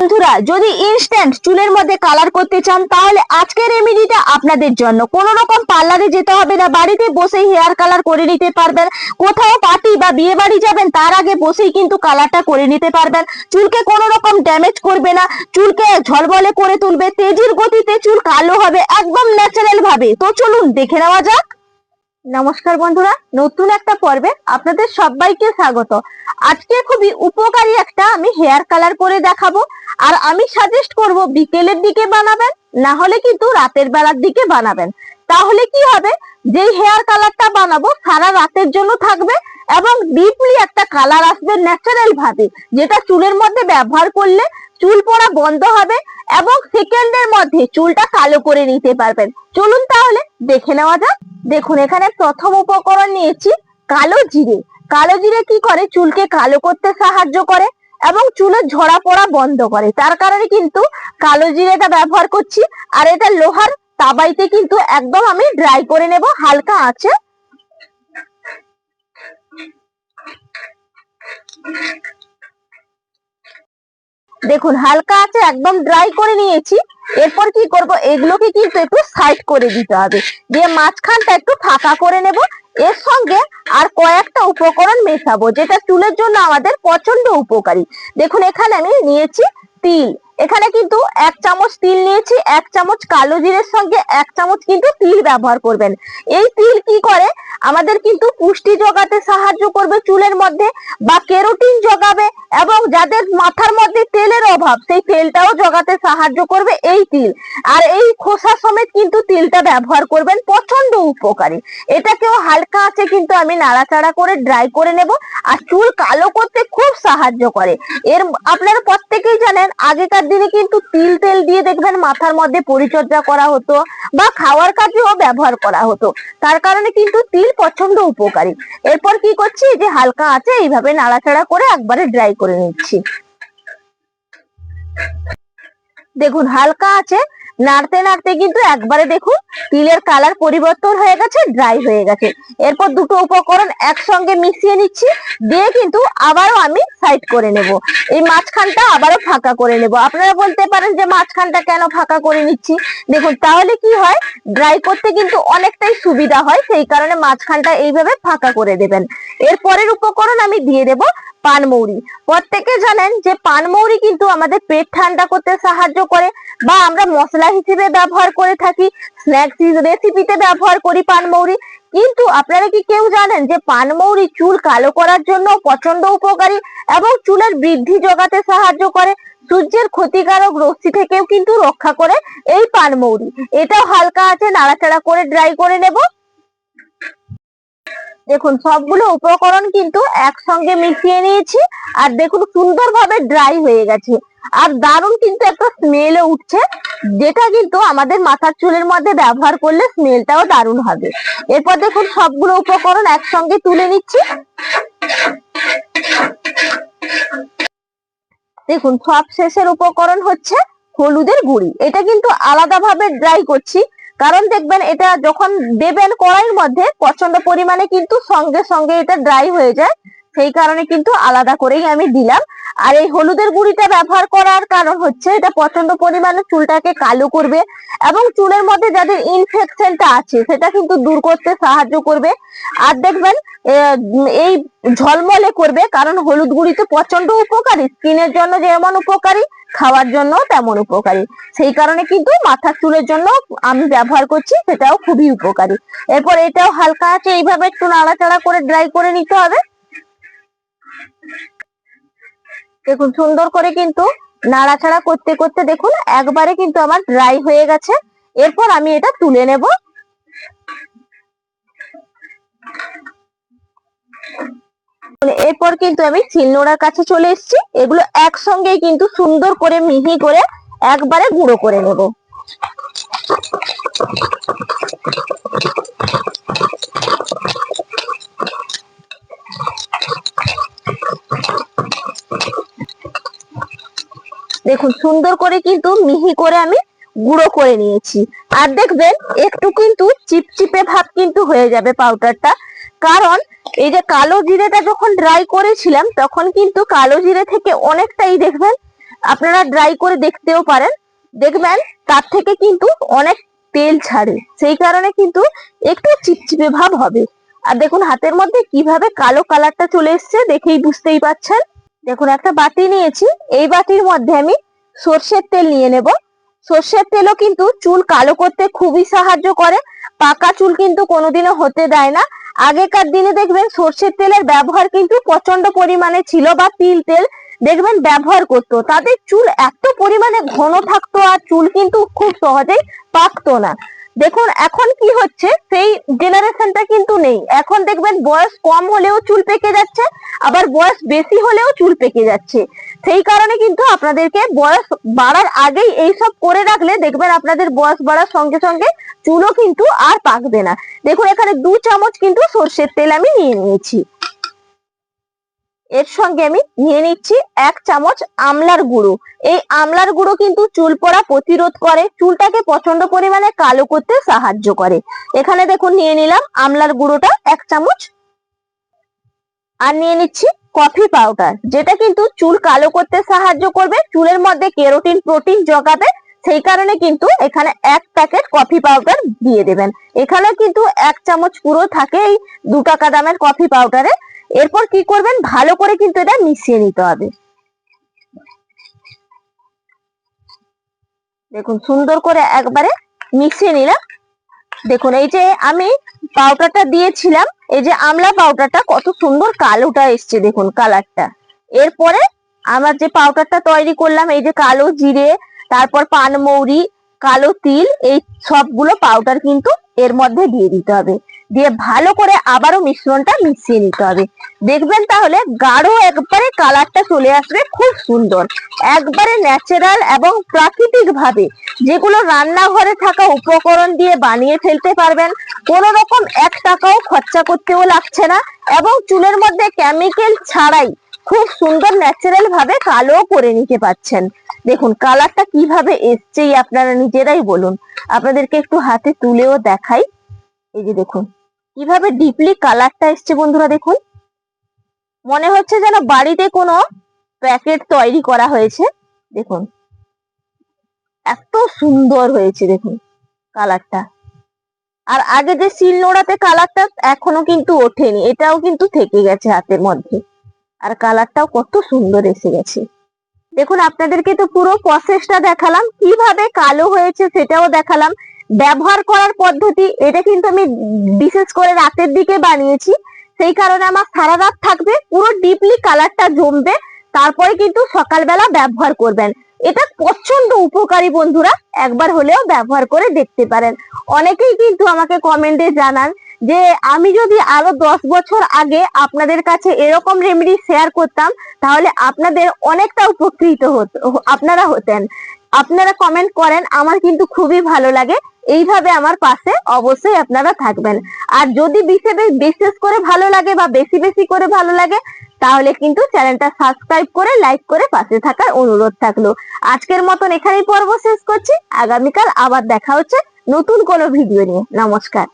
বন্ধুরা, যদি ইনস্ট্যান্ট চুলের মধ্যে কালার করতে চান তাহলে আজকের রেমেডিটা আপনাদের জন্য। কোনো রকম পার্লারে যেতে হবে না, বাড়িতে বসেই হেয়ার কালার করে নিতে পারবেন। কোথাও পার্টি বা বিয়ে বাড়ি যাবেন তার আগে বসেই কিন্তু কালারটা করে নিতে পারবেন। চুলকে কোনো রকম ড্যামেজ করবে না, চুলকে ঝলমলে করে তুলবে, তেজির গতিতে চুল কালো হবে একদম ন্যাচারাল ভাবে। তো চলুন দেখে নেওয়া যাক। নমস্কার বন্ধুরা, নতুন একটা পর্বে আপনাদের সবাইকে স্বাগত। আজকে খুবই উপকারী একটা আমি হেয়ার কালার করে দেখাবো, আর আমি সাজেস্ট করব বিকেলের দিকে বানাবেন, না হলে কিন্তু রাতের বেলার দিকে বানাবেন। তাহলে কি হবে, যেই হেয়ার কালারটা বানাবো সারা রাতের জন্য থাকবে এবং ডিপলি একটা কালার আসবে ন্যাচারাল ভাবে, যেটা চুলের মধ্যে ব্যবহার করলে চুল পড়া বন্ধ হবে এবং সেকেন্ডের মধ্যে চুলটা কালো করে নিতে পারবেন। চলুন তাহলে দেখে নেওয়া যাক। দেখুন, এখানে প্রথম উপকরণ নিয়েছি কালো জিরে। কালো জিরে কি করে, চুলকে কালো করতে সাহায্য করে এবং চুলের ঝরা পড়া বন্ধ করে। তার কারণে কিন্তু কালো জিরেটা ব্যবহার করছি। আর এটা লোহার তাবাইতে কিন্তু একদম আমি ড্রাই করে নেব হালকা আঁচে। দেখুন, হালকা আছে একদম ড্রাই করে নিয়েছি। এরপর কি করব, এগুলোকে কিন্তু একটু সাইড করে দিতে হবে, দিয়ে মাঝখানটা একটু ফাঁকা করে নেব। এর সঙ্গে আর কয়েকটা উপকরণ মেশাবো, যেটা চুলের জন্য আমাদের প্রচন্ড উপকারী। দেখুন, এখানে আমি নিয়েছি তিল। এখানে কিন্তু 1 চামচ তিল নিয়েছি। 1 চামচ কালো জিরের সঙ্গে 1 চামচ কিন্তু তিল ব্যবহার করবেন। এই তিল কি করে, আমাদের কিন্তু পুষ্টি যোগাতে সাহায্য করবে চুলের মধ্যে, বা কেরোটিন যোগাবে, এবং যাদের মাথার মধ্যে তেলের অভাব সেই তেলটাও যোগাতে সাহায্য করবে এই তিল। আর এই খোসা সমেত কিন্তু তিলটা ব্যবহার করবেন, প্রচন্ড উপকারী। এটাকেও হালকা আছে কিন্তু আমি নাড়াচাড়া করে ড্রাই করে নেব। আর চুল কালো করতে খুব সাহায্য করে। আপনারা প্রত্যেকেই জানেন, আগেকার দিনে কিন্তু তিল তেল দিয়ে দেখবেন মাথার মধ্যে পরিচর্যা করা হতো বা খাওয়ার কাজেও ব্যবহার করা হতো। তার কারণে কিন্তু তিল প্রচন্ড উপকারী। এরপর কি করছি, যে হালকা আছে এইভাবে নাড়াচাড়া করে একবারে ড্রাই করে নিচ্ছি। দেখুন, হালকা আছে নাড়তে নাড়তে কিন্তু একবারে দেখুন তিলের কালার পরিবর্তন হয়ে গেছে, ড্রাই হয়ে গেছে। এরপর দুটো উপকরণ একসঙ্গে মিশিয়ে নিচ্ছি, দিয়ে কিন্তু আবারও আমি সাইড করে নেব। এই মাঝখানটা আবারও ফাঁকা করে নেব। আপনারা বলতে পারেন যে মাঝখানটা কেন ফাঁকা করে নিচ্ছি। দেখুন, তাহলে কি হয়, ড্রাই করতে কিন্তু অনেকটাই সুবিধা হয়, সেই কারণে মাঝখানটা এইভাবে ফাঁকা করে দেবেন। এর পরের উপকরণ আমি দিয়ে দেব পানমৌরি। প্রত্যেকে জানেন যে পানমৌরি কিন্তু আমাদের পেট ঠান্ডা করতে সাহায্য করে, বা আমরা মশলা হিসেবে ব্যবহার করে থাকি, স্ন্যাক্স রেসিপিতে ব্যবহার করি পানমৌরি। কিন্তু আপনারা কি কেউ জানেন যে পানমৌরি চুল কালো করার জন্য প্রচন্ড উপকারী এবং চুলের বৃদ্ধি যোগাতে সাহায্য করে, সূর্যের ক্ষতিকারক রশ্মি থেকেও কিন্তু রক্ষা করে এই পানমৌরি। এটাও হালকা আছে নাড়াচাড়া করে ড্রাই করে নেব। দেখুন, সবগুলো উপকরণ কিন্তু একসঙ্গে মিশিয়ে নিয়েছি, আর দেখুন সুন্দরভাবে ড্রাই হয়ে গেছে, আর দারুণ কিন্তু একটা স্মেলও উঠছে, যেটা কিন্তু আমাদের মাথার চুলের মধ্যে ব্যবহার করলে স্মেলটাও দারুণ হবে। এরপর দেখুন সবগুলো উপকরণ একসঙ্গে তুলে নিচ্ছি। দেখুন, সব শেষের উপকরণ হচ্ছে হলুদের গুঁড়ি। এটা কিন্তু আলাদাভাবে ড্রাই করছি, কারণ দেখবেন এটা যখন দেবেন কড়াইয়ের মধ্যে প্রচন্ড পরিমাণে কিন্তু সঙ্গে সঙ্গে এটা ড্রাই হয়ে যায়, সেই কারণে কিন্তু আলাদা করেই আমি দিলাম। আর এই হলুদের গুঁড়িটা ব্যবহার করার কারণ হচ্ছে এটা প্রচন্ড পরিমাণে চুলটাকে কালো করবে এবং চুলের মধ্যে যাদের ইনফেকশনটা আছে সেটা কিন্তু দূর করতে সাহায্য করবে। আর দেখবেন এই ঝলমলে করবে, কারণ হলুদ গুঁড়ি তো প্রচন্ড উপকারী, স্কিনের জন্য যেমন উপকারী খাওয়ার জন্য তেমন উপকারী। সেই কারণে কিন্তু মাথার চুলের জন্য আমি ব্যবহার করছি, সেটাও খুবই উপকারী। এরপর এটাও হালকা আছে এইভাবে একটু নাড়াচাড়া করে ড্রাই করে নিতে হবে। দেখুন, সুন্দর করে কিন্তু নাড়াচাড়া করতে করতে দেখুন একবারে কিন্তু আমার ড্রাই হয়ে গেছে। এরপর আমি এটা তুলে নেব। এরপর কিন্তু আমি শিলনোড়ার কাছে চলে এসেছি। এগুলো একসঙ্গেই কিন্তু সুন্দর করে মিহি করে একবারে গুঁড়ো করে নেব। দেখুন, সুন্দর করে কিন্তু মিহি করে আমি গুঁড়ো করে নিয়েছি। আর দেখবেন একটু কিন্তু চিপচিপে ভাব কিন্তু হয়ে যাবে পাউডারটা, কারণ এই যে কালো জিরেটা যখন ড্রাই করেছিলাম তখন কিন্তু কালো জিরে থেকে অনেকটাই দেখবেন আপনারা ড্রাই করে দেখতেও পারেন, দেখবেন তার থেকে কিন্তু অনেক তেল ছাড়ে, সেই কারণে কিন্তু একটু চিপচিপে ভাব হবে। আর দেখুন হাতের মধ্যে কিভাবে কালো কালারটা চলে এসছে, দেখেই বুঝতেই পাচ্ছেন। দেখুন একটা বাটি নিয়েছি, এই বাটির মধ্যে আমি সর্ষের তেল নিয়ে নেব। সর্ষের তেলও কিন্তু চুল কালো করতে খুবই সাহায্য করে, পাকা চুল কিন্তু কোনোদিনও হতে দেয় না। আগেকার দিনে দেখবেন সর্ষের তেলের ব্যবহার কিন্তু প্রচন্ড পরিমাণে ছিল, বা তিল তেল দেখবেন ব্যবহার করতো, তাদের চুল এত পরিমাণে ঘন থাকতো আর চুল কিন্তু খুব সহজেই পাকতো না। দেখুন এখন কি হচ্ছে, সেই জেনারেশনটা কিন্তু নেই। এখন দেখবেন বয়স কম হলেও চুল পেকে যাচ্ছে, আবার বয়স বেশি হলেও চুল পেকে যাচ্ছে। সেই কারণে কিন্তু আপনাদেরকে বয়স বাড়ার আগেই এইসব করে রাখলে দেখবেন আপনাদের বয়স বাড়ার সঙ্গে সঙ্গে চুলও কিন্তু আর পাকবে না। দেখুন এখানে 2 চামচ কিন্তু সর্ষের তেল আমি নিয়ে নিয়েছি। এর সঙ্গে আমি নিয়ে নিচ্ছি 1 চামচ আমলার গুঁড়ো। এই আমলার গুঁড়ো কিন্তু চুল পড়া প্রতিরোধ করে, চুলটাকে প্রচন্ড পরিমাণে কালো করতে সাহায্য করে। এখানে দেখুন নিয়ে নিলাম আমলার গুঁড়োটা 1 চামচ। আর নিয়ে নিচ্ছি কফি পাউডার, যেটা কিন্তু চুল কালো করতে সাহায্য করবে, চুলের মধ্যে কেরোটিন প্রোটিন জগাবে। সেই কারণে কিন্তু এখানে 1 প্যাকেট কফি পাউডার দিয়ে দেবেন। এখানে কিন্তু 1 চামচ পুরো থাকে এই 2 টাকা দামের কফি পাউডারে। এরপর কি করবেন, ভালো করে কিন্তু এটা মিশিয়ে নিতে হবে। দেখুন সুন্দর করে একবারে মিশিয়ে নিলাম। দেখুন এই যে আমি পাউডারটা দিয়েছিলাম, এই যে আমলা পাউডারটা কত সুন্দর কালোটা এসছে, দেখুন কালারটা। এরপরে আমার যে পাউডারটা তৈরি করলাম, এই যে কালো জিরে, তারপর পানমৌরি, কালো তিল, এই সবগুলো পাউডার কিন্তু এর মধ্যে দিয়ে দিতে হবে। দিয়ে ভালো করে আবারও মিশ্রণটা মিশিয়ে নিতে হবে। দেখবেন তাহলে গাঢ় একবারে কালারটা চলে আসবে, খুব সুন্দর, একবারে ন্যাচারাল এবং প্রাকৃতিক ভাবে, যেগুলো রান্নাঘরে থাকা উপকরণ দিয়ে বানিয়ে ফেলতে পারবেন। কোনো রকম 1 টাকাও খরচা করতেও লাগছে না, এবং চুলের মধ্যে কেমিক্যাল ছাড়াই খুব সুন্দর ন্যাচারাল ভাবে কালো করে নিতে পারছেন। দেখুন কালারটা কিভাবে এসছেই আপনারা নিজেরাই বলুন। আপনাদেরকে একটু হাতে তুলেও দেখাই, এই যে দেখুন কিভাবে ডিপলি কালারটা এসছে বন্ধুরা। দেখুন মনে হচ্ছে যেন বাড়িতে কোনো প্যাকেট তৈরি করা হয়েছে। দেখুন এত সুন্দর হয়েছে দেখুন কালারটা। আর আগে যে শিল নোড়াতে কালারটা এখনো কিন্তু ওঠেনি, এটাও কিন্তু থেকে গেছে হাতের মধ্যে, আর কালারটাও কত সুন্দর এসে গেছে। দেখুন আপনাদেরকে তো পুরো প্রসেসটা দেখালাম, কিভাবে কালো হয়েছে সেটাও দেখালাম। ব্যবহার করার পদ্ধতি, এটা কিন্তু আমি বিশেষ করে রাতের দিকে বানিয়েছি, সেই কারণে আমার সারা রাত থাকবে, পুরো ডিপলি কালারটা জমবে, তারপরে কিন্তু সকালবেলা ব্যবহার করবেন। এটা প্রচন্ড উপকারী বন্ধুরা, একবার হলেও ব্যবহার করে দেখতে পারেন। অনেকেই কিন্তু আমাকে কমেন্টে জানান যে আমি যদি আরো 10 বছর আগে আপনাদের কাছে এরকম রেমেডি শেয়ার করতাম, তাহলে আপনাদের অনেকটা উপকৃত আপনারা হতেন। আপনারা কমেন্ট করেন, আমার কিন্তু খুবই ভালো লাগে। এইভাবে আমার পাশে অবশ্যই আপনারা থাকবেন। আর যদি বিশেষ করে ভালো লাগে বা বেশি বেশি করে ভালো লাগে, তাহলে কিন্তু চ্যানেলটা সাবস্ক্রাইব করে লাইক করে পাশে থাকার অনুরোধ থাকলো। আজকের মতন এখানেই পর্ব শেষ করছি, আগামীকাল আবার দেখা হচ্ছে নতুন কোনো ভিডিও নিয়ে। নমস্কার।